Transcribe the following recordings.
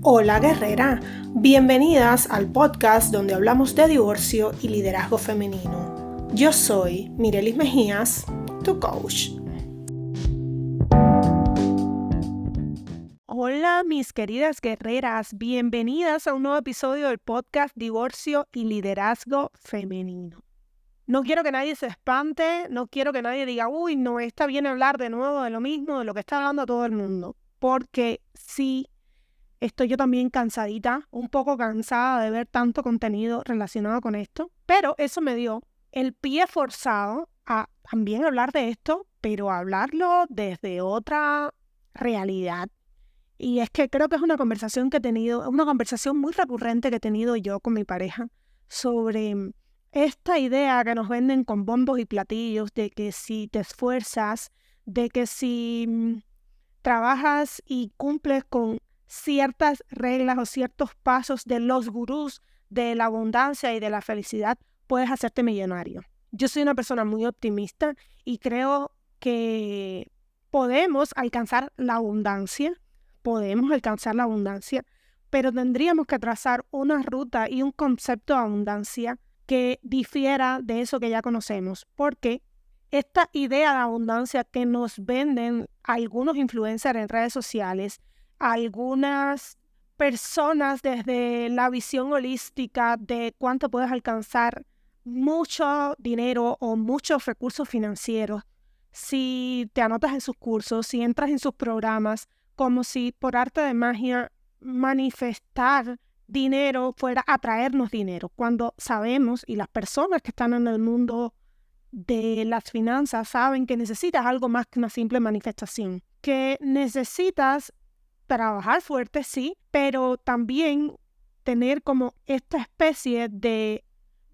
Hola guerrera, bienvenidas al podcast donde hablamos de divorcio y liderazgo femenino. Yo soy Mirelis Mejías, tu coach. Hola mis queridas guerreras, bienvenidas a un nuevo episodio del podcast Divorcio y Liderazgo Femenino. No quiero que nadie se espante, no quiero que nadie diga, uy, no está bien hablar de nuevo de lo mismo, de lo que está hablando todo el mundo, porque sí, estoy yo también cansadita, un poco cansada de ver tanto contenido relacionado con esto, pero eso me dio el pie forzado a también hablar de esto, pero hablarlo desde otra realidad. Y es que creo que es una conversación que he tenido, una conversación muy recurrente que he tenido yo con mi pareja sobre esta idea que nos venden con bombos y platillos de que si te esfuerzas, de que si trabajas y cumples con ciertas reglas o ciertos pasos de los gurús de la abundancia y de la felicidad, puedes hacerte millonario. Yo soy una persona muy optimista y creo que podemos alcanzar la abundancia, pero tendríamos que trazar una ruta y un concepto de abundancia que difiera de eso que ya conocemos, porque esta idea de abundancia que nos venden algunos influencers en redes sociales, algunas personas desde la visión holística de cuánto puedes alcanzar mucho dinero o muchos recursos financieros si te anotas en sus cursos, si entras en sus programas, como si por arte de magia manifestar dinero fuera a traernos dinero, cuando sabemos y las personas que están en el mundo de las finanzas saben que necesitas algo más que una simple manifestación, que necesitas trabajar fuerte, sí, pero también tener como esta especie de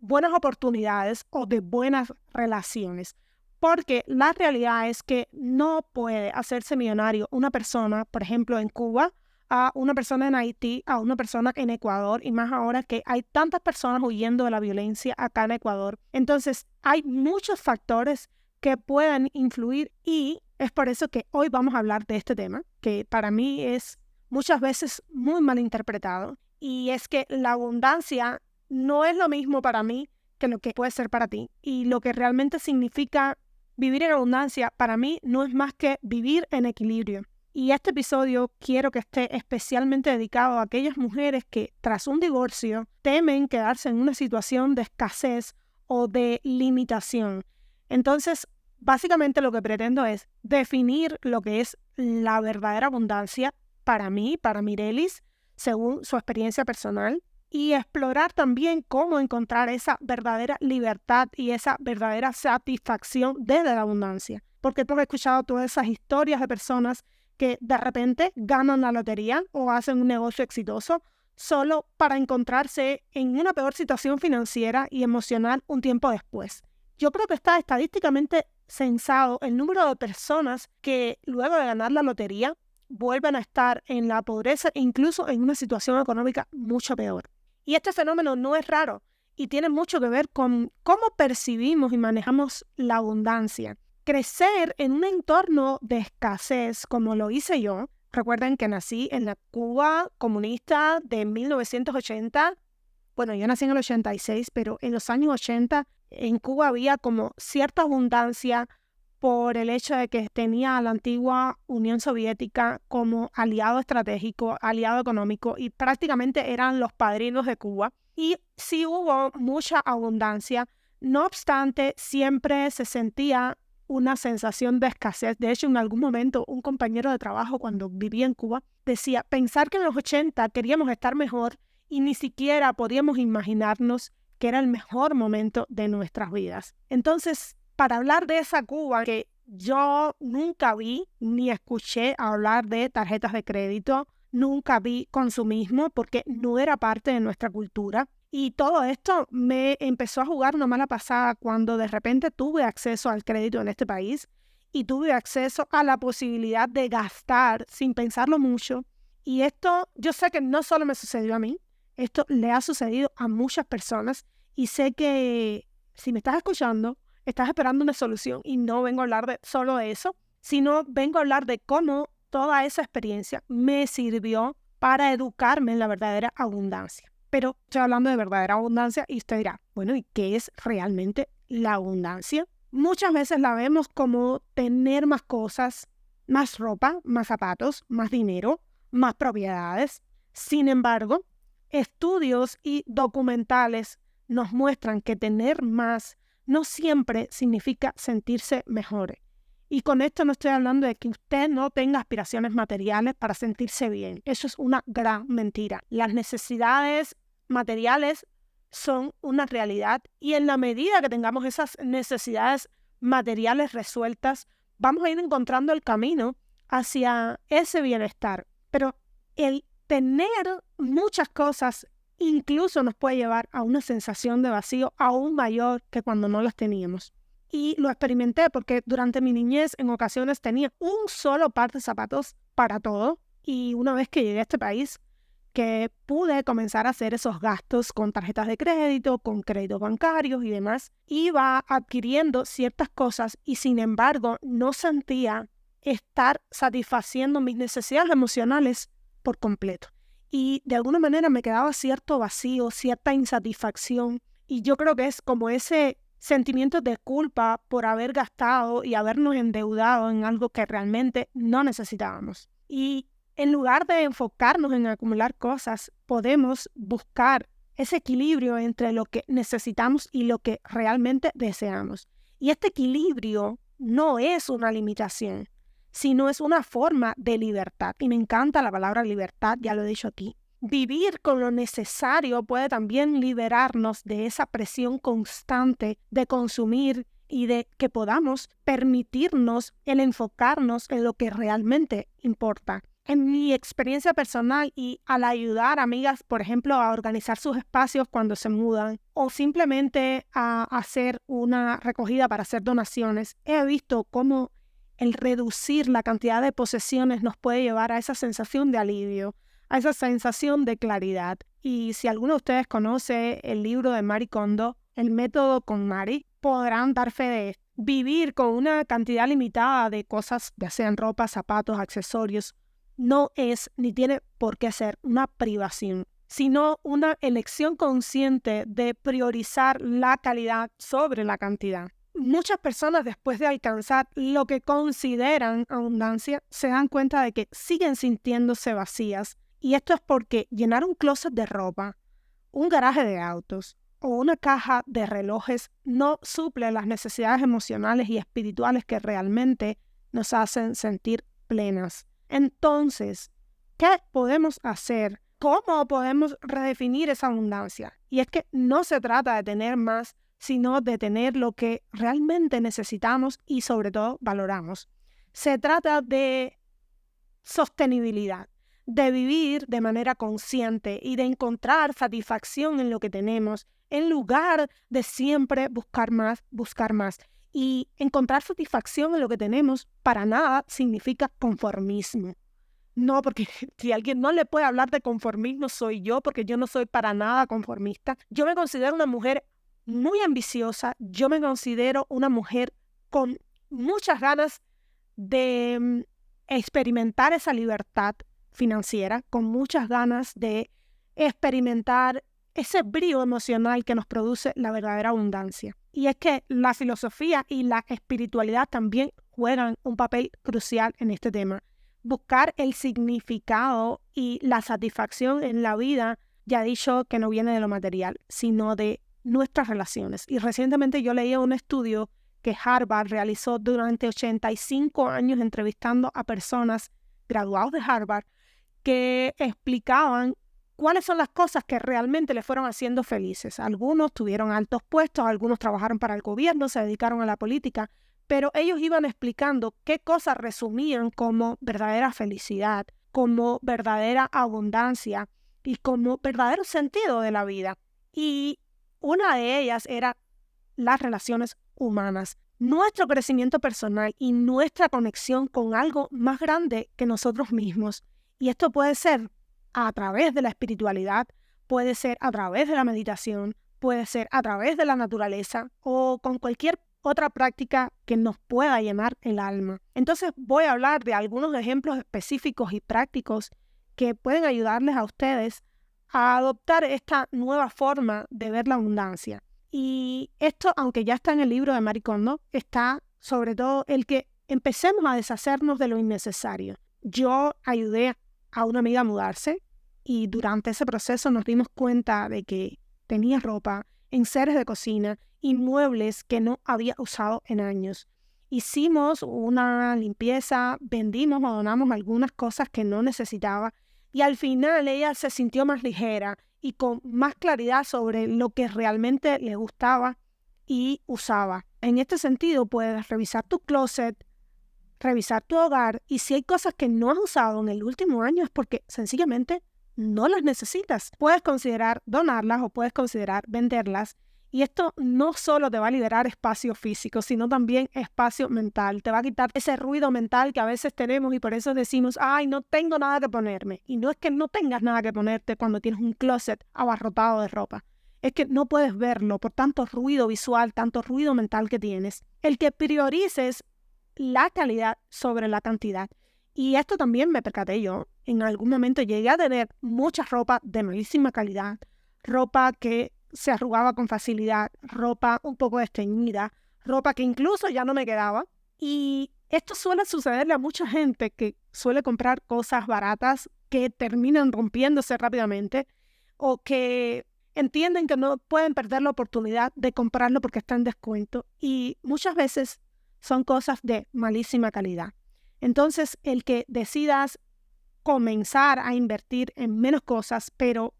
buenas oportunidades o de buenas relaciones, porque la realidad es que no puede hacerse millonario una persona, por ejemplo, en Cuba, a una persona en Haití, a una persona en Ecuador, y más ahora que hay tantas personas huyendo de la violencia acá en Ecuador. Entonces, hay muchos factores que pueden influir y es por eso que hoy vamos a hablar de este tema, que para mí es muchas veces muy mal interpretado, y es que la abundancia no es lo mismo para mí que lo que puede ser para ti, y lo que realmente significa vivir en abundancia para mí no es más que vivir en equilibrio. Y este episodio quiero que esté especialmente dedicado a aquellas mujeres que tras un divorcio temen quedarse en una situación de escasez o de limitación. Entonces, básicamente lo que pretendo es definir lo que es la verdadera abundancia para mí, para Mirelis, según su experiencia personal, y explorar también cómo encontrar esa verdadera libertad y esa verdadera satisfacción desde la abundancia. Porque tú has escuchado todas esas historias de personas que de repente ganan la lotería o hacen un negocio exitoso solo para encontrarse en una peor situación financiera y emocional un tiempo después. Yo creo que está estadísticamente censado el número de personas que luego de ganar la lotería vuelven a estar en la pobreza e incluso en una situación económica mucho peor. Y este fenómeno no es raro y tiene mucho que ver con cómo percibimos y manejamos la abundancia. Crecer en un entorno de escasez, como lo hice yo, recuerden que nací en la Cuba comunista de 1980, bueno, yo nací en el 86, pero en los años 80 en Cuba había como cierta abundancia por el hecho de que tenía a la antigua Unión Soviética como aliado estratégico, aliado económico, y prácticamente eran los padrinos de Cuba. Y sí hubo mucha abundancia, no obstante, siempre se sentía una sensación de escasez. De hecho, en algún momento, un compañero de trabajo cuando vivía en Cuba decía, pensar que en los 80 queríamos estar mejor y ni siquiera podíamos imaginarnos que era el mejor momento de nuestras vidas. Entonces, para hablar de esa Cuba que yo nunca vi ni escuché hablar de tarjetas de crédito, nunca vi consumismo porque no era parte de nuestra cultura. Y todo esto me empezó a jugar una mala pasada cuando de repente tuve acceso al crédito en este país y tuve acceso a la posibilidad de gastar sin pensarlo mucho. Y esto yo sé que no solo me sucedió a mí, esto le ha sucedido a muchas personas y sé que si me estás escuchando, estás esperando una solución y no vengo a hablar de solo de eso, sino vengo a hablar de cómo toda esa experiencia me sirvió para educarme en la verdadera abundancia. Pero estoy hablando de verdadera abundancia y usted dirá, bueno, ¿y qué es realmente la abundancia? Muchas veces la vemos como tener más cosas, más ropa, más zapatos, más dinero, más propiedades. Sin embargo, estudios y documentales nos muestran que tener más no siempre significa sentirse mejor. Y con esto no estoy hablando de que usted no tenga aspiraciones materiales para sentirse bien. Eso es una gran mentira. Las necesidades materiales son una realidad y en la medida que tengamos esas necesidades materiales resueltas, vamos a ir encontrando el camino hacia ese bienestar. Pero el tener muchas cosas incluso nos puede llevar a una sensación de vacío aún mayor que cuando no las teníamos. Y lo experimenté porque durante mi niñez en ocasiones tenía un solo par de zapatos para todo. Y una vez que llegué a este país, que pude comenzar a hacer esos gastos con tarjetas de crédito, con créditos bancarios y demás, iba adquiriendo ciertas cosas y sin embargo no sentía estar satisfaciendo mis necesidades emocionales por completo. Y de alguna manera me quedaba cierto vacío, cierta insatisfacción. Y yo creo que es como ese sentimiento de culpa por haber gastado y habernos endeudado en algo que realmente no necesitábamos. Y en lugar de enfocarnos en acumular cosas, podemos buscar ese equilibrio entre lo que necesitamos y lo que realmente deseamos. Y este equilibrio no es una limitación, sino es una forma de libertad. Y me encanta la palabra libertad, ya lo he dicho aquí. Vivir con lo necesario puede también liberarnos de esa presión constante de consumir y de que podamos permitirnos el enfocarnos en lo que realmente importa. En mi experiencia personal y al ayudar a amigas, por ejemplo, a organizar sus espacios cuando se mudan o simplemente a hacer una recogida para hacer donaciones, he visto cómo el reducir la cantidad de posesiones nos puede llevar a esa sensación de alivio, a esa sensación de claridad. Y si alguno de ustedes conoce el libro de Marie Kondo, El método con Marie, podrán dar fe de esto. Vivir con una cantidad limitada de cosas, ya sean ropa, zapatos, accesorios, no es ni tiene por qué ser una privación, sino una elección consciente de priorizar la calidad sobre la cantidad. Muchas personas, después de alcanzar lo que consideran abundancia, se dan cuenta de que siguen sintiéndose vacías. Y esto es porque llenar un closet de ropa, un garaje de autos o una caja de relojes no suple las necesidades emocionales y espirituales que realmente nos hacen sentir plenas. Entonces, ¿qué podemos hacer? ¿Cómo podemos redefinir esa abundancia? Y es que no se trata de tener más, sino de tener lo que realmente necesitamos y sobre todo valoramos. Se trata de sostenibilidad, de vivir de manera consciente y de encontrar satisfacción en lo que tenemos, en lugar de siempre buscar más, buscar más. Y encontrar satisfacción en lo que tenemos para nada significa conformismo. No, porque si alguien no le puede hablar de conformismo soy yo, porque yo no soy para nada conformista. Yo me considero una mujer muy ambiciosa, yo me considero una mujer con muchas ganas de experimentar esa libertad financiera, con muchas ganas de experimentar ese brío emocional que nos produce la verdadera abundancia. Y es que la filosofía y la espiritualidad también juegan un papel crucial en este tema. Buscar el significado y la satisfacción en la vida, ya he dicho que no viene de lo material, sino de nuestras relaciones. Y recientemente yo leí un estudio que Harvard realizó durante 85 años entrevistando a personas graduados de Harvard que explicaban cuáles son las cosas que realmente les fueron haciendo felices. Algunos tuvieron altos puestos, algunos trabajaron para el gobierno, se dedicaron a la política, pero ellos iban explicando qué cosas resumían como verdadera felicidad, como verdadera abundancia y como verdadero sentido de la vida. Y una de ellas era las relaciones humanas, nuestro crecimiento personal y nuestra conexión con algo más grande que nosotros mismos. Y esto puede ser a través de la espiritualidad, puede ser a través de la meditación, puede ser a través de la naturaleza o con cualquier otra práctica que nos pueda llenar el alma. Entonces voy a hablar de algunos ejemplos específicos y prácticos que pueden ayudarles a ustedes a adoptar esta nueva forma de ver la abundancia. Y esto, aunque ya está en el libro de Marie Kondo, está sobre todo el que empecemos a deshacernos de lo innecesario. Yo ayudé a una amiga a mudarse y durante ese proceso nos dimos cuenta de que tenía ropa, enseres de cocina y muebles que no había usado en años. Hicimos una limpieza, vendimos o donamos algunas cosas que no necesitaba y al final ella se sintió más ligera y con más claridad sobre lo que realmente le gustaba y usaba. En este sentido, puedes revisar tu closet, revisar tu hogar y si hay cosas que no has usado en el último año es porque sencillamente no las necesitas. Puedes considerar donarlas o puedes considerar venderlas. Y esto no solo te va a liberar espacio físico, sino también espacio mental. Te va a quitar ese ruido mental que a veces tenemos y por eso decimos, ay, no tengo nada que ponerme. Y no es que no tengas nada que ponerte cuando tienes un closet abarrotado de ropa. Es que no puedes verlo por tanto ruido visual, tanto ruido mental que tienes. El que priorices la calidad sobre la cantidad. Y esto también me percaté yo. En algún momento llegué a tener mucha ropa de malísima calidad, ropa que se arrugaba con facilidad, ropa un poco desteñida, ropa que incluso ya no me quedaba. Y esto suele sucederle a mucha gente que suele comprar cosas baratas que terminan rompiéndose rápidamente o que entienden que no pueden perder la oportunidad de comprarlo porque está en descuento. Y muchas veces son cosas de malísima calidad. Entonces, el que decidas comenzar a invertir en menos cosas, pero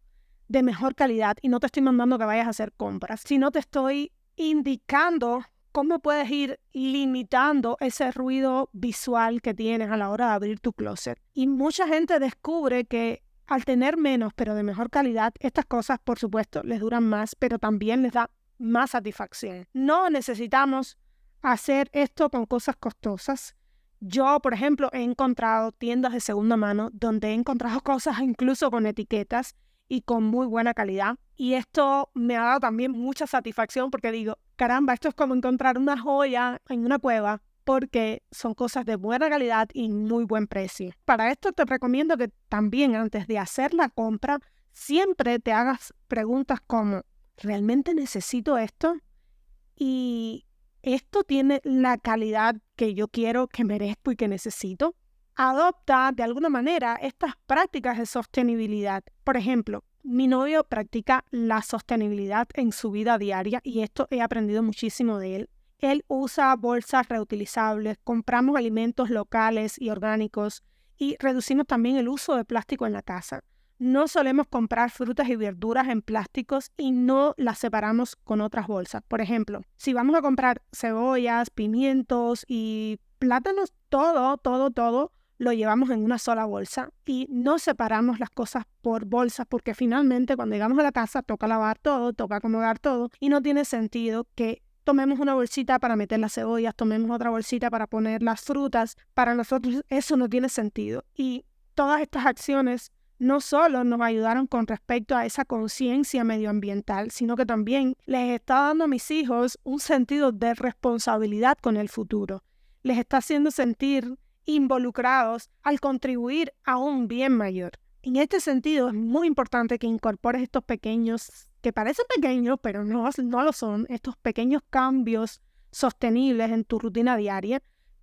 de mejor calidad, y no te estoy mandando que vayas a hacer compras, sino te estoy indicando cómo puedes ir limitando ese ruido visual que tienes a la hora de abrir tu closet. Y mucha gente descubre que al tener menos, pero de mejor calidad, estas cosas, por supuesto, les duran más, pero también les da más satisfacción. No necesitamos hacer esto con cosas costosas. Yo, por ejemplo, he encontrado tiendas de segunda mano donde he encontrado cosas incluso con etiquetas y con muy buena calidad. Y esto me ha dado también mucha satisfacción porque digo, caramba, esto es como encontrar una joya en una cueva porque son cosas de buena calidad y muy buen precio. Para esto te recomiendo que también antes de hacer la compra, siempre te hagas preguntas como, ¿realmente necesito esto? Y ¿esto tiene la calidad que yo quiero, que merezco y que necesito? Adopta de alguna manera estas prácticas de sostenibilidad. Por ejemplo, mi novio practica la sostenibilidad en su vida diaria y esto he aprendido muchísimo de él. Él usa bolsas reutilizables, compramos alimentos locales y orgánicos y reducimos también el uso de plástico en la casa. No solemos comprar frutas y verduras en plásticos y no las separamos con otras bolsas. Por ejemplo, si vamos a comprar cebollas, pimientos y plátanos, todo lo llevamos en una sola bolsa y no separamos las cosas por bolsas porque finalmente cuando llegamos a la casa toca lavar todo, toca acomodar todo y no tiene sentido que tomemos una bolsita para meter las cebollas, tomemos otra bolsita para poner las frutas. Para nosotros eso no tiene sentido y todas estas acciones no solo nos ayudaron con respecto a esa conciencia medioambiental, sino que también les está dando a mis hijos un sentido de responsabilidad con el futuro. Les está haciendo sentir involucrados al contribuir a un bien mayor. En este sentido, es muy importante que incorpores estos pequeños, que parecen pequeños, pero no lo son, estos pequeños cambios sostenibles en tu rutina diaria.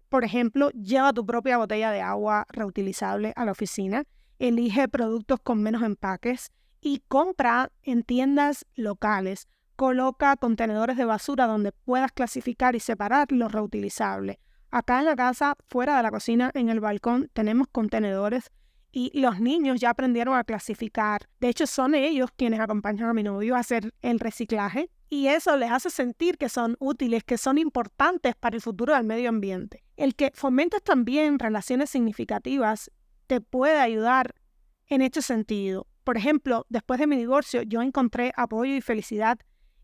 Por ejemplo, lleva tu propia botella de agua reutilizable a la oficina. Elige productos con menos empaques y compra en tiendas locales. Coloca contenedores de basura donde puedas clasificar y separar lo reutilizable. Acá en la casa, fuera de la cocina, en el balcón, tenemos contenedores y los niños ya aprendieron a clasificar. De hecho, son ellos quienes acompañan a mi novio a hacer el reciclaje y eso les hace sentir que son útiles, que son importantes para el futuro del medio ambiente. El que fomentes también relaciones significativas te puede ayudar en este sentido. Por ejemplo, después de mi divorcio, yo encontré apoyo y felicidad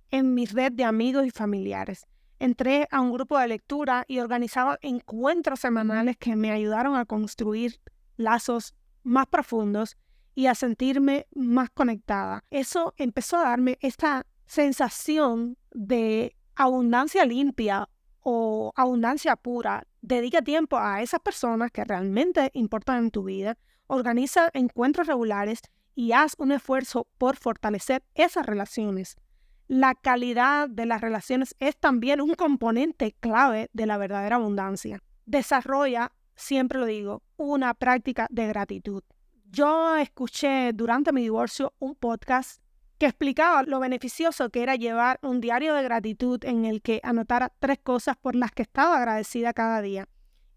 en mi red de amigos y familiares. Entré a un grupo de lectura y organizaba encuentros semanales que me ayudaron a construir lazos más profundos y a sentirme más conectada. Eso empezó a darme esta sensación de abundancia limpia o abundancia pura. Dedica tiempo a esas personas que realmente importan en tu vida, organiza encuentros regulares y haz un esfuerzo por fortalecer esas relaciones. La calidad de las relaciones es también un componente clave de la verdadera abundancia. Desarrolla, siempre lo digo, una práctica de gratitud. Yo escuché durante mi divorcio un podcast que explicaba lo beneficioso que era llevar un diario de gratitud en el que anotara 3 cosas por las que estaba agradecida cada día.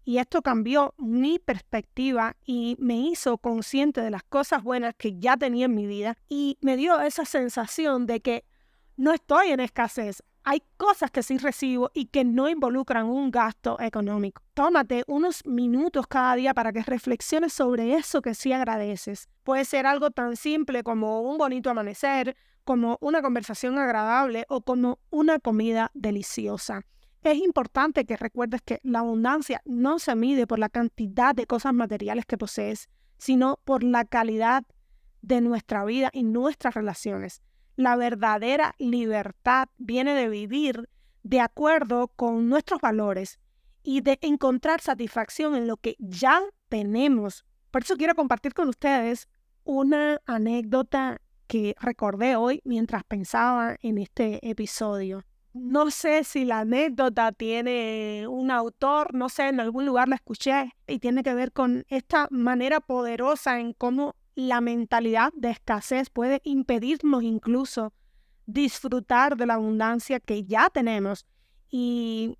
Y esto cambió mi perspectiva y me hizo consciente de las cosas buenas que ya tenía en mi vida y me dio esa sensación de que no estoy en escasez. Hay cosas que sí recibo y que no involucran un gasto económico. Tómate unos minutos cada día para que reflexiones sobre eso que sí agradeces. Puede ser algo tan simple como un bonito amanecer, como una conversación agradable o como una comida deliciosa. Es importante que recuerdes que la abundancia no se mide por la cantidad de cosas materiales que posees, sino por la calidad de nuestra vida y nuestras relaciones. La verdadera libertad viene de vivir de acuerdo con nuestros valores y de encontrar satisfacción en lo que ya tenemos. Por eso quiero compartir con ustedes una anécdota que recordé hoy mientras pensaba en este episodio. No sé si la anécdota tiene un autor, no sé, en algún lugar la escuché y tiene que ver con esta manera poderosa en cómo la mentalidad de escasez puede impedirnos incluso disfrutar de la abundancia que ya tenemos. Y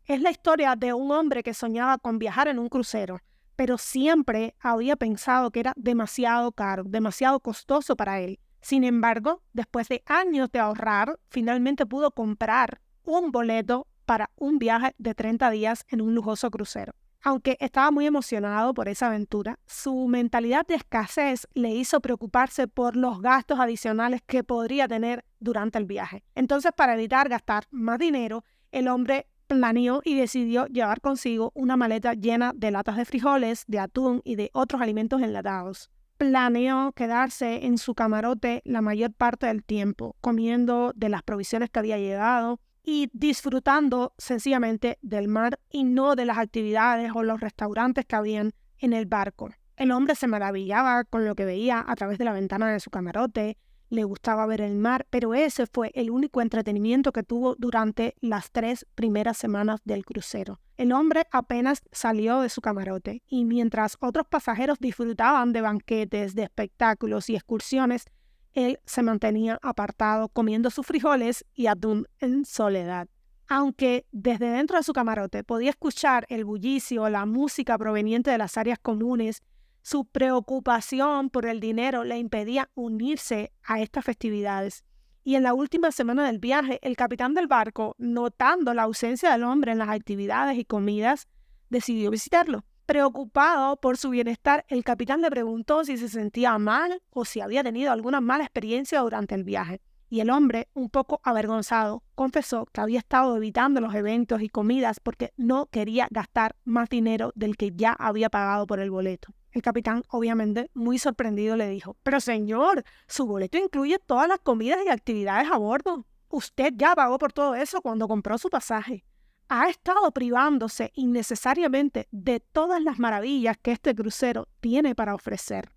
es la historia de un hombre que soñaba con viajar en un crucero, pero siempre había pensado que era demasiado caro, demasiado costoso para él. Sin embargo, después de años de ahorrar, finalmente pudo comprar un boleto para un viaje de 30 días en un lujoso crucero. Aunque estaba muy emocionado por esa aventura, su mentalidad de escasez le hizo preocuparse por los gastos adicionales que podría tener durante el viaje. Entonces, para evitar gastar más dinero, el hombre planeó y decidió llevar consigo una maleta llena de latas de frijoles, de atún y de otros alimentos enlatados. Planeó quedarse en su camarote la mayor parte del tiempo, comiendo de las provisiones que había llevado y disfrutando sencillamente del mar y no de las actividades o los restaurantes que habían en el barco. El hombre se maravillaba con lo que veía a través de la ventana de su camarote, le gustaba ver el mar, pero ese fue el único entretenimiento que tuvo durante las 3 primeras semanas del crucero. El hombre apenas salió de su camarote y mientras otros pasajeros disfrutaban de banquetes, de espectáculos y excursiones, él se mantenía apartado comiendo sus frijoles y atún en soledad. Aunque desde dentro de su camarote podía escuchar el bullicio, la música proveniente de las áreas comunes, su preocupación por el dinero le impedía unirse a estas festividades. Y en la última semana del viaje, el capitán del barco, notando la ausencia del hombre en las actividades y comidas, decidió visitarlo. Preocupado por su bienestar, el capitán le preguntó si se sentía mal o si había tenido alguna mala experiencia durante el viaje. Y el hombre, un poco avergonzado, confesó que había estado evitando los eventos y comidas porque no quería gastar más dinero del que ya había pagado por el boleto. El capitán, obviamente, muy sorprendido, le dijo: «Pero señor, su boleto incluye todas las comidas y actividades a bordo. Usted ya pagó por todo eso cuando compró su pasaje. Ha estado privándose innecesariamente de todas las maravillas que este crucero tiene para ofrecer».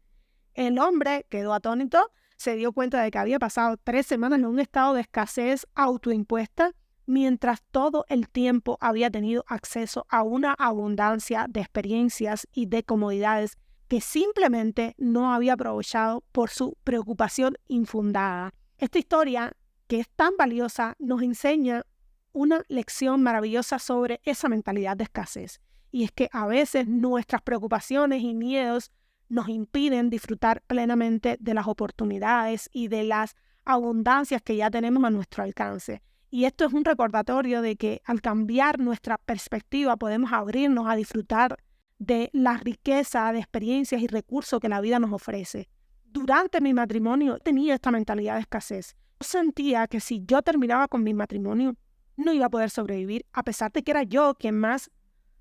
El hombre quedó atónito, se dio cuenta de que había pasado 3 semanas en un estado de escasez autoimpuesta, mientras todo el tiempo había tenido acceso a una abundancia de experiencias y de comodidades que simplemente no había aprovechado por su preocupación infundada. Esta historia, que es tan valiosa, nos enseña una lección maravillosa sobre esa mentalidad de escasez. Y es que a veces nuestras preocupaciones y miedos nos impiden disfrutar plenamente de las oportunidades y de las abundancias que ya tenemos a nuestro alcance. Y esto es un recordatorio de que al cambiar nuestra perspectiva podemos abrirnos a disfrutar de la riqueza de experiencias y recursos que la vida nos ofrece. Durante mi matrimonio tenía esta mentalidad de escasez. Yo sentía que si yo terminaba con mi matrimonio, no iba a poder sobrevivir, a pesar de que era yo quien más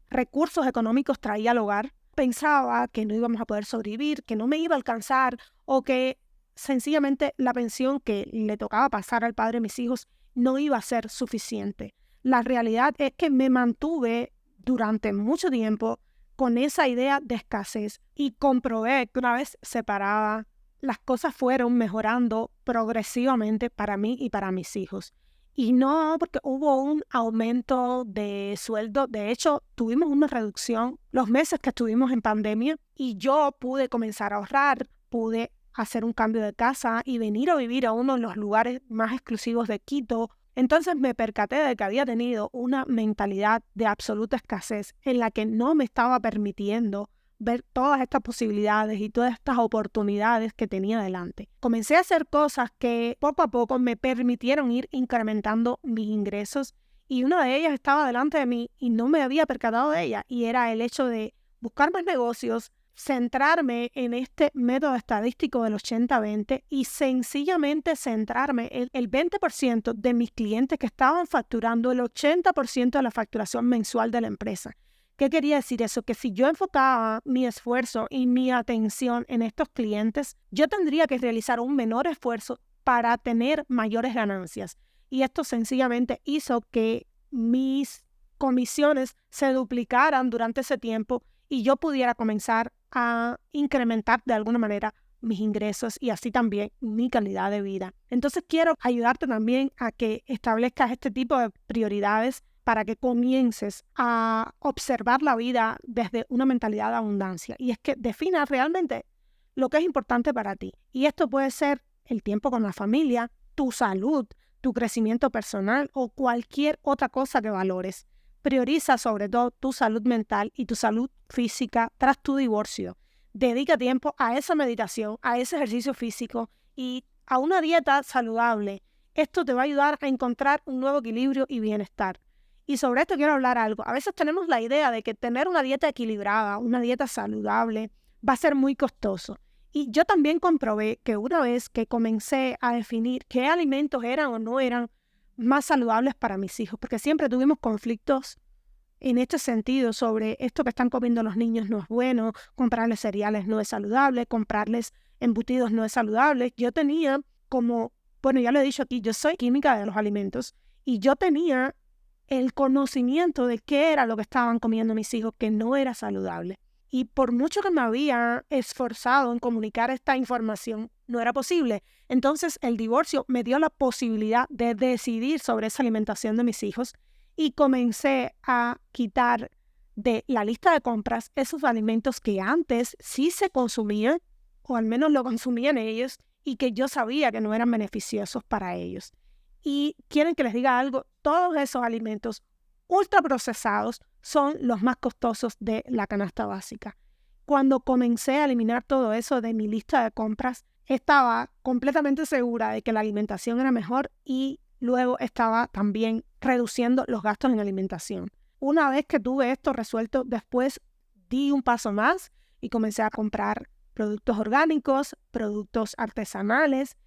recursos económicos traía al hogar. Pensaba que no íbamos a poder sobrevivir, que no me iba a alcanzar o que sencillamente la pensión que le tocaba pasar al padre de mis hijos no iba a ser suficiente. La realidad es que me mantuve durante mucho tiempo con esa idea de escasez y comprobé que una vez separada, las cosas fueron mejorando progresivamente para mí y para mis hijos. Y no porque hubo un aumento de sueldo, de hecho tuvimos una reducción los meses que estuvimos en pandemia y yo pude comenzar a ahorrar, pude hacer un cambio de casa y venir a vivir a uno de los lugares más exclusivos de Quito. Entonces me percaté de que había tenido una mentalidad de absoluta escasez en la que no me estaba permitiendo ver todas estas posibilidades y todas estas oportunidades que tenía delante. Comencé a hacer cosas que poco a poco me permitieron ir incrementando mis ingresos y una de ellas estaba delante de mí y no me había percatado de ella y era el hecho de buscar más negocios, centrarme en este método estadístico del 80-20 y sencillamente centrarme en el 20% de mis clientes que estaban facturando el 80% de la facturación mensual de la empresa. ¿Qué quería decir eso? Que si yo enfocaba mi esfuerzo y mi atención en estos clientes, yo tendría que realizar un menor esfuerzo para tener mayores ganancias. Y esto sencillamente hizo que mis comisiones se duplicaran durante ese tiempo y yo pudiera comenzar a incrementar de alguna manera mis ingresos y así también mi calidad de vida. Entonces quiero ayudarte también a que establezcas este tipo de prioridades para que comiences a observar la vida desde una mentalidad de abundancia. Y es que definas realmente lo que es importante para ti. Y esto puede ser el tiempo con la familia, tu salud, tu crecimiento personal o cualquier otra cosa que valores. Prioriza sobre todo tu salud mental y tu salud física tras tu divorcio. Dedica tiempo a esa meditación, a ese ejercicio físico y a una dieta saludable. Esto te va a ayudar a encontrar un nuevo equilibrio y bienestar. Y sobre esto quiero hablar algo. A veces tenemos la idea de que tener una dieta equilibrada, una dieta saludable, va a ser muy costoso. Y yo también comprobé que una vez que comencé a definir qué alimentos eran o no eran más saludables para mis hijos, porque siempre tuvimos conflictos en este sentido sobre esto que están comiendo los niños no es bueno, comprarles cereales no es saludable, comprarles embutidos no es saludable. Yo tenía ya lo he dicho aquí, yo soy química de los alimentos y yo tenía el conocimiento de qué era lo que estaban comiendo mis hijos que no era saludable. Y por mucho que me había esforzado en comunicar esta información, no era posible. Entonces el divorcio me dio la posibilidad de decidir sobre esa alimentación de mis hijos y comencé a quitar de la lista de compras esos alimentos que antes sí se consumían, o al menos lo consumían ellos, y que yo sabía que no eran beneficiosos para ellos. Y quieren que les diga algo, todos esos alimentos ultraprocesados son los más costosos de la canasta básica. Cuando comencé a eliminar todo eso de mi lista de compras, estaba completamente segura de que la alimentación era mejor y luego estaba también reduciendo los gastos en alimentación. Una vez que tuve esto resuelto, después di un paso más y comencé a comprar productos orgánicos, productos artesanales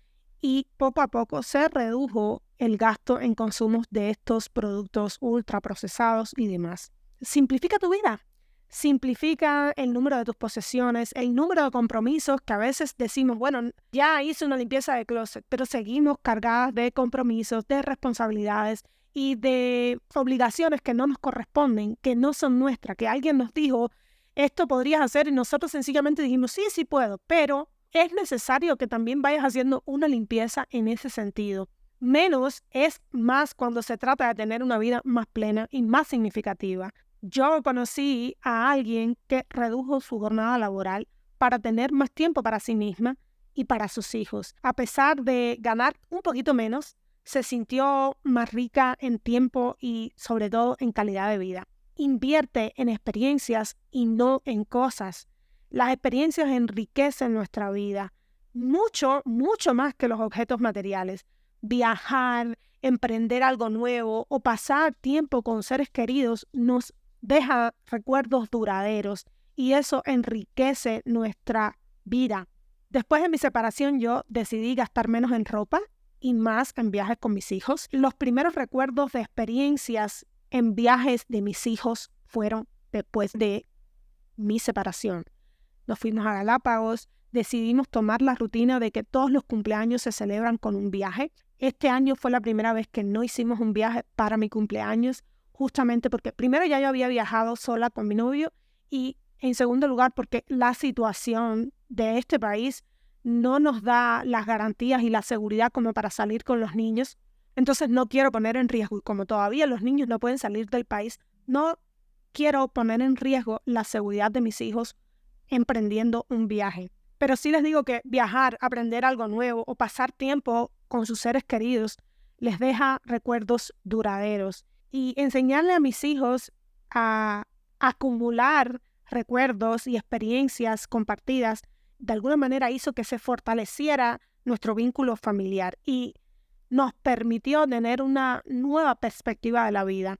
y poco a poco se redujo el gasto en consumos de estos productos ultraprocesados y demás. Simplifica tu vida. Simplifica el número de tus posesiones, el número de compromisos que a veces decimos, bueno, ya hice una limpieza de closet, pero seguimos cargadas de compromisos, de responsabilidades y de obligaciones que no nos corresponden, que no son nuestras, que alguien nos dijo, esto podrías hacer y nosotros sencillamente dijimos, sí, sí puedo, pero es necesario que también vayas haciendo una limpieza en ese sentido. Menos es más cuando se trata de tener una vida más plena y más significativa. Yo conocí a alguien que redujo su jornada laboral para tener más tiempo para sí misma y para sus hijos. A pesar de ganar un poquito menos, se sintió más rica en tiempo y sobre todo en calidad de vida. Invierte en experiencias y no en cosas. Las experiencias enriquecen nuestra vida mucho, mucho más que los objetos materiales. Viajar, emprender algo nuevo o pasar tiempo con seres queridos nos deja recuerdos duraderos y eso enriquece nuestra vida. Después de mi separación yo decidí gastar menos en ropa y más en viajes con mis hijos. Los primeros recuerdos de experiencias en viajes de mis hijos fueron después de mi separación. Nos fuimos a Galápagos, decidimos tomar la rutina de que todos los cumpleaños se celebran con un viaje. Este año fue la primera vez que no hicimos un viaje para mi cumpleaños. justamente porque primero ya yo había viajado sola con mi novio y en segundo lugar porque la situación de este país no nos da las garantías y la seguridad como para salir con los niños. Entonces no quiero poner en riesgo, y como todavía los niños no pueden salir del país, no quiero poner en riesgo la seguridad de mis hijos emprendiendo un viaje. Pero sí les digo que viajar, aprender algo nuevo o pasar tiempo con sus seres queridos les deja recuerdos duraderos. Y enseñarle a mis hijos a acumular recuerdos y experiencias compartidas de alguna manera hizo que se fortaleciera nuestro vínculo familiar y nos permitió tener una nueva perspectiva de la vida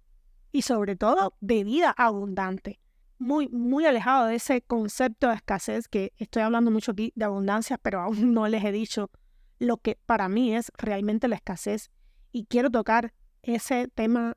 y sobre todo de vida abundante. Muy, muy alejado de ese concepto de escasez, que estoy hablando mucho aquí de abundancia, pero aún no les he dicho lo que para mí es realmente la escasez. Y quiero tocar ese tema,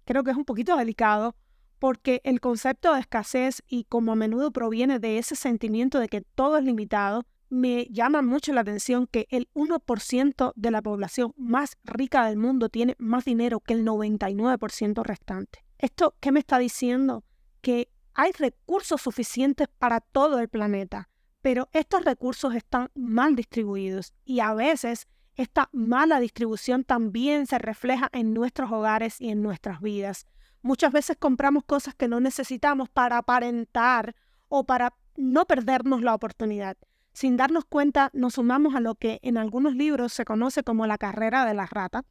creo que es un poquito delicado, porque el concepto de escasez y como a menudo proviene de ese sentimiento de que todo es limitado, me llama mucho la atención que el 1% de la población más rica del mundo tiene más dinero que el 99% restante. ¿Esto qué me está diciendo? Que hay recursos suficientes para todo el planeta, pero estos recursos están mal distribuidos y a veces esta mala distribución también se refleja en nuestros hogares y en nuestras vidas. Muchas veces compramos cosas que no necesitamos para aparentar o para no perdernos la oportunidad. Sin darnos cuenta, nos sumamos a lo que en algunos libros se conoce como la carrera de la rata.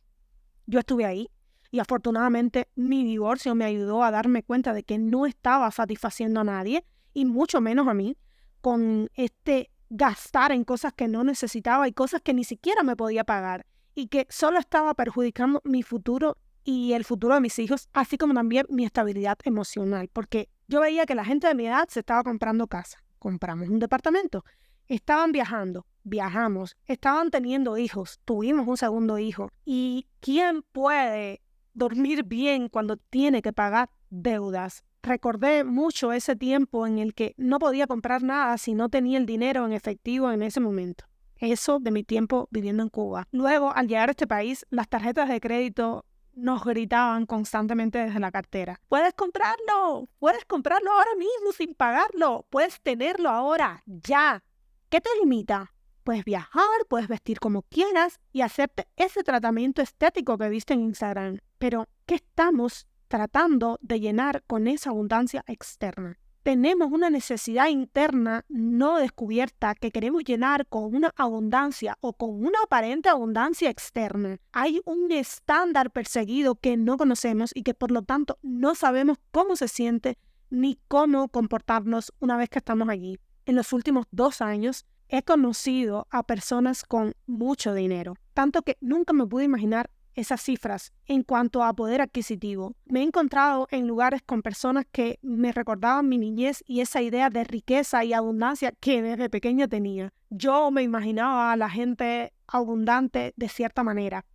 Yo estuve ahí. Y afortunadamente mi divorcio me ayudó a darme cuenta de que no estaba satisfaciendo a nadie, y mucho menos a mí, con este gastar en cosas que no necesitaba y cosas que ni siquiera me podía pagar, y que solo estaba perjudicando mi futuro y el futuro de mis hijos, así como también mi estabilidad emocional, porque yo veía que la gente de mi edad se estaba comprando casa, compramos un departamento, estaban viajando, viajamos, estaban teniendo hijos, tuvimos un segundo hijo, y ¿quién puede dormir bien cuando tiene que pagar deudas? Recordé mucho ese tiempo en el que no podía comprar nada si no tenía el dinero en efectivo en ese momento. Eso de mi tiempo viviendo en Cuba. Luego, al llegar a este país, las tarjetas de crédito nos gritaban constantemente desde la cartera. Puedes comprarlo ahora mismo sin pagarlo, puedes tenerlo ahora, ya. ¿Qué te limita? Puedes viajar, puedes vestir como quieras y hacerte ese tratamiento estético que viste en Instagram. Pero, ¿qué estamos tratando de llenar con esa abundancia externa? Tenemos una necesidad interna no descubierta que queremos llenar con una abundancia o con una aparente abundancia externa. Hay un estándar perseguido que no conocemos y que por lo tanto no sabemos cómo se siente ni cómo comportarnos una vez que estamos allí. En los últimos 2 años he conocido a personas con mucho dinero, tanto que nunca me pude imaginar esas cifras en cuanto a poder adquisitivo. Me he encontrado en lugares con personas que me recordaban mi niñez y esa idea de riqueza y abundancia que desde pequeña tenía. Yo me imaginaba a la gente abundante de cierta manera.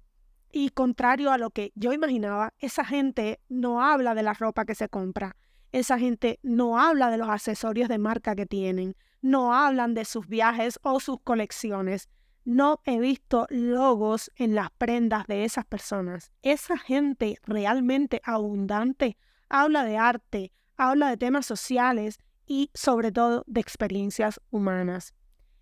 Y contrario a lo que yo imaginaba, esa gente no habla de la ropa que se compra. Esa gente no habla de los accesorios de marca que tienen. No hablan de sus viajes o sus colecciones. No he visto logos en las prendas de esas personas. Esa gente realmente abundante habla de arte, habla de temas sociales y sobre todo de experiencias humanas.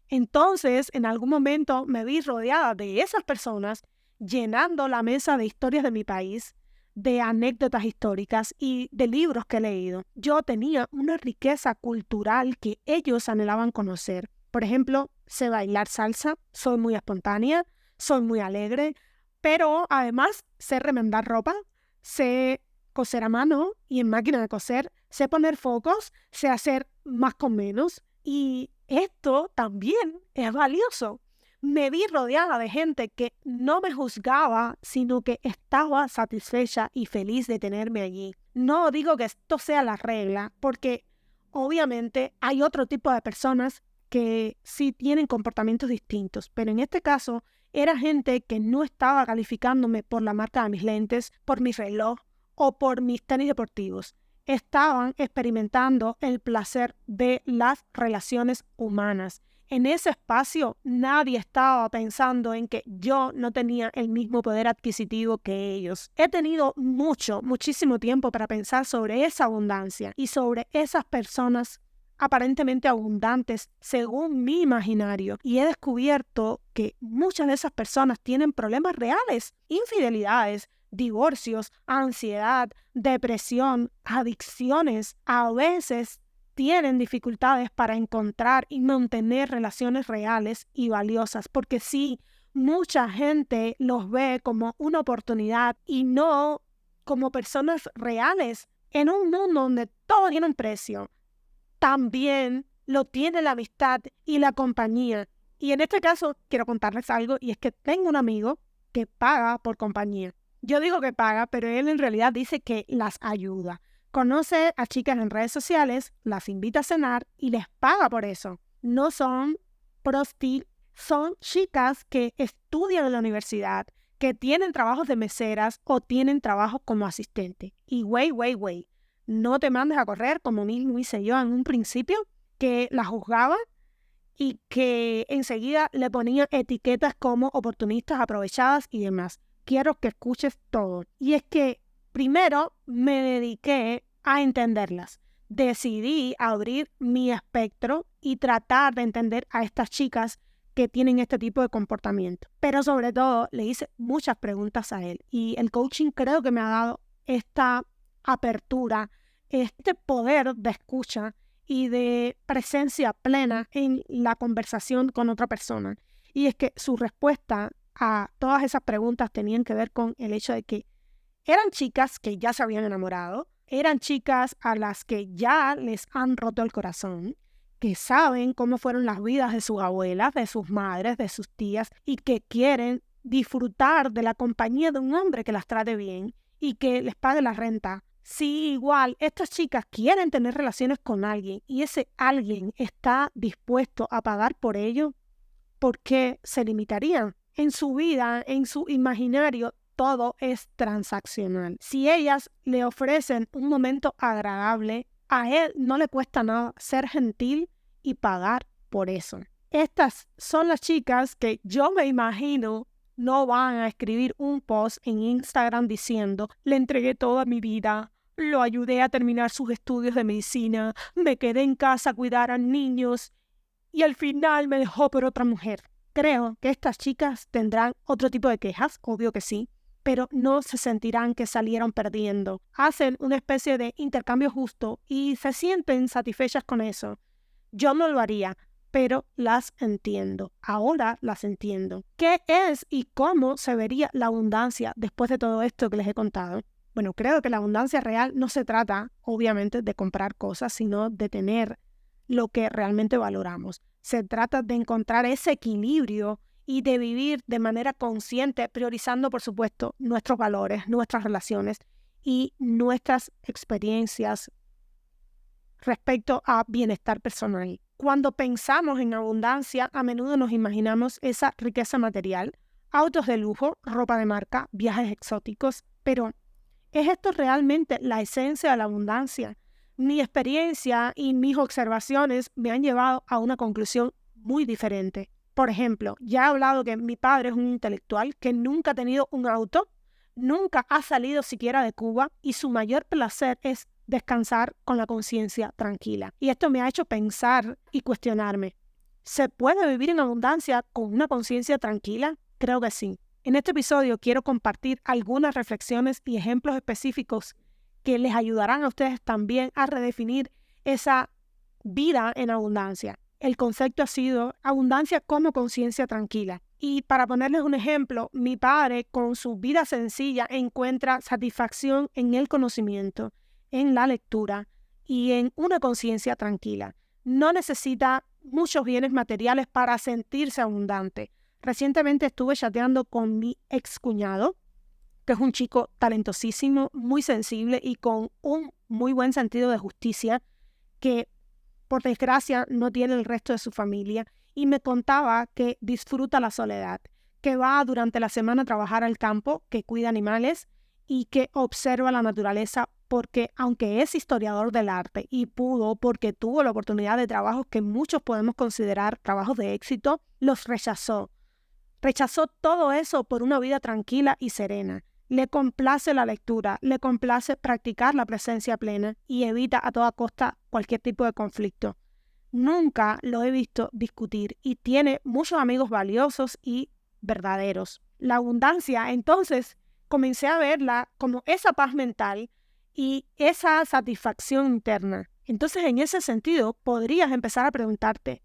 Entonces, en algún momento me vi rodeada de esas personas llenando la mesa de historias de mi país, de anécdotas históricas y de libros que he leído. Yo tenía una riqueza cultural que ellos anhelaban conocer. Por ejemplo, sé bailar salsa, soy muy espontánea, soy muy alegre, pero además sé remendar ropa, sé coser a mano y en máquina de coser, sé poner focos, sé hacer más con menos y esto también es valioso. Me vi rodeada de gente que no me juzgaba, sino que estaba satisfecha y feliz de tenerme allí. No digo que esto sea la regla, porque obviamente hay otro tipo de personas que sí tienen comportamientos distintos, pero en este caso era gente que no estaba calificándome por la marca de mis lentes, por mi reloj o por mis tenis deportivos. Estaban experimentando el placer de las relaciones humanas En ese espacio nadie estaba pensando en que yo no tenía el mismo poder adquisitivo que ellos. He tenido muchísimo tiempo para pensar sobre esa abundancia y sobre esas personas aparentemente abundantes según mi imaginario, y he descubierto que muchas de esas personas tienen problemas reales, infidelidades, divorcios, ansiedad, depresión, adicciones. A veces tienen dificultades para encontrar y mantener relaciones reales y valiosas, porque sí, mucha gente los ve como una oportunidad y no como personas reales. En un mundo donde todo tiene un precio, también lo tiene la amistad y la compañía. Y en este caso quiero contarles algo, y es que tengo un amigo que paga por compañía. Yo digo que paga, pero él en realidad dice que las ayuda. Conoce a chicas en redes sociales, las invita a cenar y les paga por eso. No son son chicas que estudian en la universidad, que tienen trabajos de meseras o tienen trabajos como asistente. Y wait. No te mandes a correr como mismo hice yo en un principio, que la juzgaba y que enseguida le ponía etiquetas como oportunistas, aprovechadas y demás. Quiero que escuches todo. Y es que primero me dediqué a entenderlas. Decidí abrir mi espectro y tratar de entender a estas chicas que tienen este tipo de comportamiento. Pero sobre todo le hice muchas preguntas a él. Y el coaching creo que me ha dado esta apertura, este poder de escucha y de presencia plena en la conversación con otra persona. Y es que su respuesta a todas esas preguntas tenían que ver con el hecho de que eran chicas que ya se habían enamorado, eran chicas a las que ya les han roto el corazón, que saben cómo fueron las vidas de sus abuelas, de sus madres, de sus tías, y que quieren disfrutar de la compañía de un hombre que las trate bien y que les pague la renta. Si igual estas chicas quieren tener relaciones con alguien y ese alguien está dispuesto a pagar por ello, ¿por qué se limitarían? En su vida, en su imaginario, todo es transaccional. Si ellas le ofrecen un momento agradable, a él no le cuesta nada ser gentil y pagar por eso. Estas son las chicas que yo me imagino no van a escribir un post en Instagram diciendo: le entregué toda mi vida, lo ayudé a terminar sus estudios de medicina, me quedé en casa a cuidar a niños y al final me dejó por otra mujer. Creo que estas chicas tendrán otro tipo de quejas, obvio que sí, pero no se sentirán que salieron perdiendo. Hacen una especie de intercambio justo y se sienten satisfechas con eso. Yo no lo haría, pero las entiendo. Ahora las entiendo. ¿Qué es y cómo se vería la abundancia después de todo esto que les he contado? Bueno, creo que la abundancia real no se trata, obviamente, de comprar cosas, sino de tener lo que realmente valoramos. Se trata de encontrar ese equilibrio y de vivir de manera consciente, priorizando, por supuesto, nuestros valores, nuestras relaciones y nuestras experiencias respecto a bienestar personal. Cuando pensamos en abundancia, a menudo nos imaginamos esa riqueza material, autos de lujo, ropa de marca, viajes exóticos, pero ¿es esto realmente la esencia de la abundancia? Mi experiencia y mis observaciones me han llevado a una conclusión muy diferente. Por ejemplo, ya he hablado que mi padre es un intelectual que nunca ha tenido un auto, nunca ha salido siquiera de Cuba y su mayor placer es descansar con la conciencia tranquila. Y esto me ha hecho pensar y cuestionarme: ¿se puede vivir en abundancia con una conciencia tranquila? Creo que sí. En este episodio quiero compartir algunas reflexiones y ejemplos específicos que les ayudarán a ustedes también a redefinir esa vida en abundancia. El concepto ha sido abundancia como conciencia tranquila. Y para ponerles un ejemplo, mi padre con su vida sencilla encuentra satisfacción en el conocimiento, en la lectura y en una conciencia tranquila. No necesita muchos bienes materiales para sentirse abundante. Recientemente estuve chateando con mi excuñado, que es un chico talentosísimo, muy sensible y con un muy buen sentido de justicia, que por desgracia no tiene el resto de su familia, y me contaba que disfruta la soledad, que va durante la semana a trabajar al campo, que cuida animales y que observa la naturaleza porque aunque es historiador del arte y porque tuvo la oportunidad de trabajos que muchos podemos considerar trabajos de éxito, los rechazó. Rechazó todo eso por una vida tranquila y serena. Le complace la lectura, le complace practicar la presencia plena y evita a toda costa cualquier tipo de conflicto. Nunca lo he visto discutir y tiene muchos amigos valiosos y verdaderos. La abundancia, entonces, comencé a verla como esa paz mental y esa satisfacción interna. Entonces, en ese sentido, podrías empezar a preguntarte,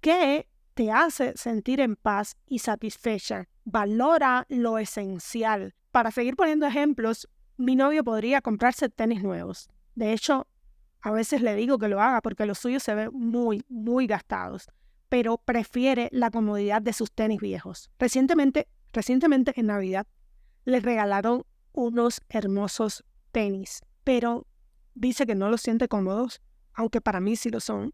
¿qué te hace sentir en paz y satisfecha? Valora lo esencial. Para seguir poniendo ejemplos, mi novio podría comprarse tenis nuevos. De hecho, a veces le digo que lo haga porque los suyos se ven muy, muy gastados, pero prefiere la comodidad de sus tenis viejos. Recientemente en Navidad, le regalaron unos hermosos tenis, pero dice que no los siente cómodos, aunque para mí sí lo son.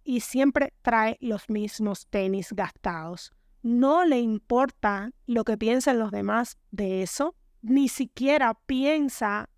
Y siempre trae los mismos tenis gastados. No le importa lo que piensen los demás de eso, ni siquiera piensa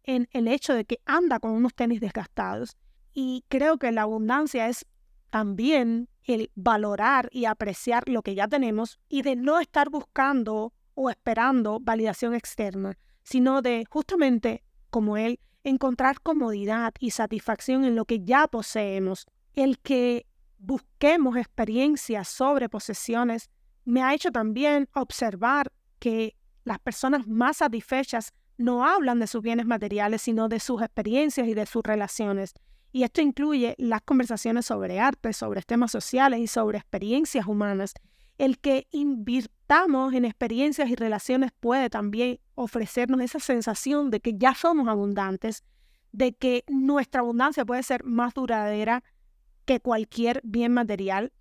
en el hecho de que anda con unos tenis desgastados. Y creo que la abundancia es también el valorar y apreciar lo que ya tenemos y de no estar buscando o esperando validación externa, sino de justamente, como él, encontrar comodidad y satisfacción en lo que ya poseemos. El que busquemos experiencias sobre posesiones me ha hecho también observar que las personas más satisfechas no hablan de sus bienes materiales, sino de sus experiencias y de sus relaciones. Y esto incluye las conversaciones sobre arte, sobre temas sociales y sobre experiencias humanas. El que invirtamos en experiencias y relaciones puede también ofrecernos esa sensación de que ya somos abundantes, de que nuestra abundancia puede ser más duradera que cualquier bien material.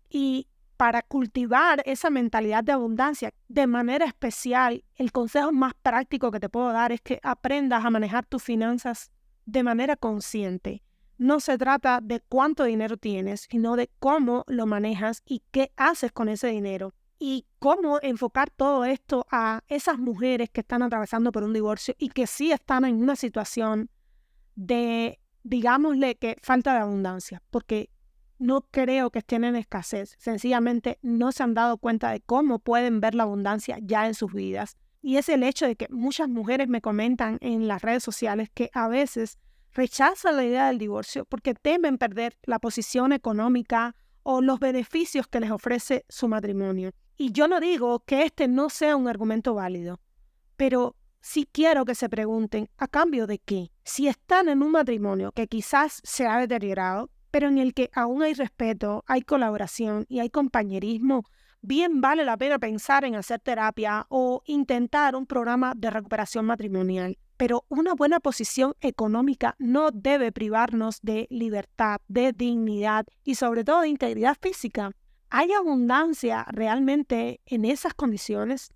Y para cultivar esa mentalidad de abundancia de manera especial, el consejo más práctico que te puedo dar es que aprendas a manejar tus finanzas de manera consciente. No se trata de cuánto dinero tienes, sino de cómo lo manejas y qué haces con ese dinero. Y cómo enfocar todo esto a esas mujeres que están atravesando por un divorcio y que sí están en una situación de, digámosle, que falta de abundancia, porque no creo que estén en escasez. Sencillamente no se han dado cuenta de cómo pueden ver la abundancia ya en sus vidas. Y es el hecho de que muchas mujeres me comentan en las redes sociales que a veces rechazan la idea del divorcio porque temen perder la posición económica o los beneficios que les ofrece su matrimonio. Y yo no digo que este no sea un argumento válido, pero sí quiero que se pregunten, ¿a cambio de qué? Si están en un matrimonio que quizás se ha deteriorado, pero en el que aún hay respeto, hay colaboración y hay compañerismo, bien vale la pena pensar en hacer terapia o intentar un programa de recuperación matrimonial. Pero una buena posición económica no debe privarnos de libertad, de dignidad y sobre todo de integridad física. ¿Hay abundancia realmente en esas condiciones?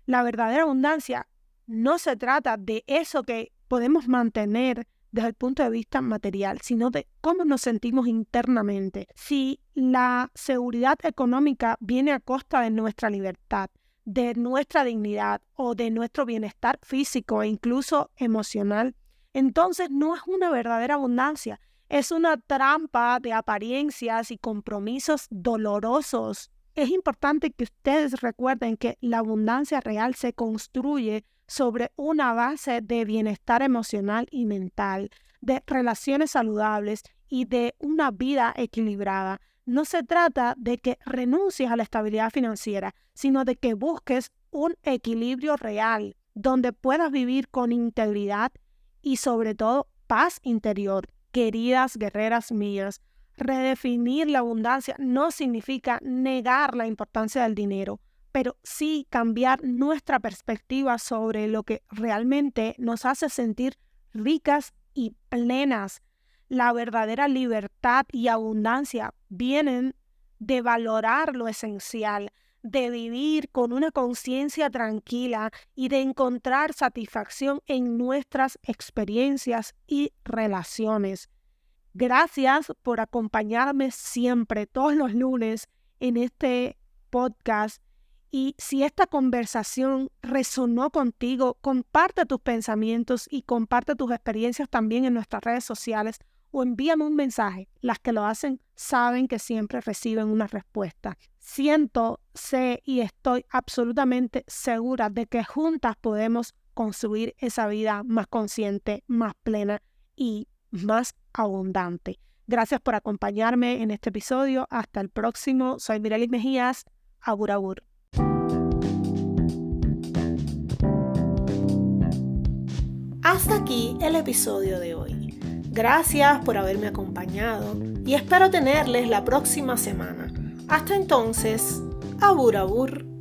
La verdadera abundancia no se trata de eso que podemos mantener desde el punto de vista material, sino de cómo nos sentimos internamente. Si la seguridad económica viene a costa de nuestra libertad, de nuestra dignidad o de nuestro bienestar físico e incluso emocional, entonces no es una verdadera abundancia, es una trampa de apariencias y compromisos dolorosos. Es importante que ustedes recuerden que la abundancia real se construye sobre una base de bienestar emocional y mental, de relaciones saludables y de una vida equilibrada. No se trata de que renuncies a la estabilidad financiera, sino de que busques un equilibrio real, donde puedas vivir con integridad y sobre todo paz interior. Queridas guerreras mías, redefinir la abundancia no significa negar la importancia del dinero, pero sí cambiar nuestra perspectiva sobre lo que realmente nos hace sentir ricas y plenas. La verdadera libertad y abundancia vienen de valorar lo esencial, de vivir con una conciencia tranquila y de encontrar satisfacción en nuestras experiencias y relaciones. Gracias por acompañarme siempre, todos los lunes, en este podcast. Y si esta conversación resonó contigo, comparte tus pensamientos y comparte tus experiencias también en nuestras redes sociales o envíame un mensaje. Las que lo hacen saben que siempre reciben una respuesta. Siento, sé y estoy absolutamente segura de que juntas podemos construir esa vida más consciente, más plena y más abundante. Gracias por acompañarme en este episodio. Hasta el próximo. Soy Mirelis Mejías. Abur, abur. Hasta aquí el episodio de hoy. Gracias por haberme acompañado y espero tenerles la próxima semana. Hasta entonces, abur, abur.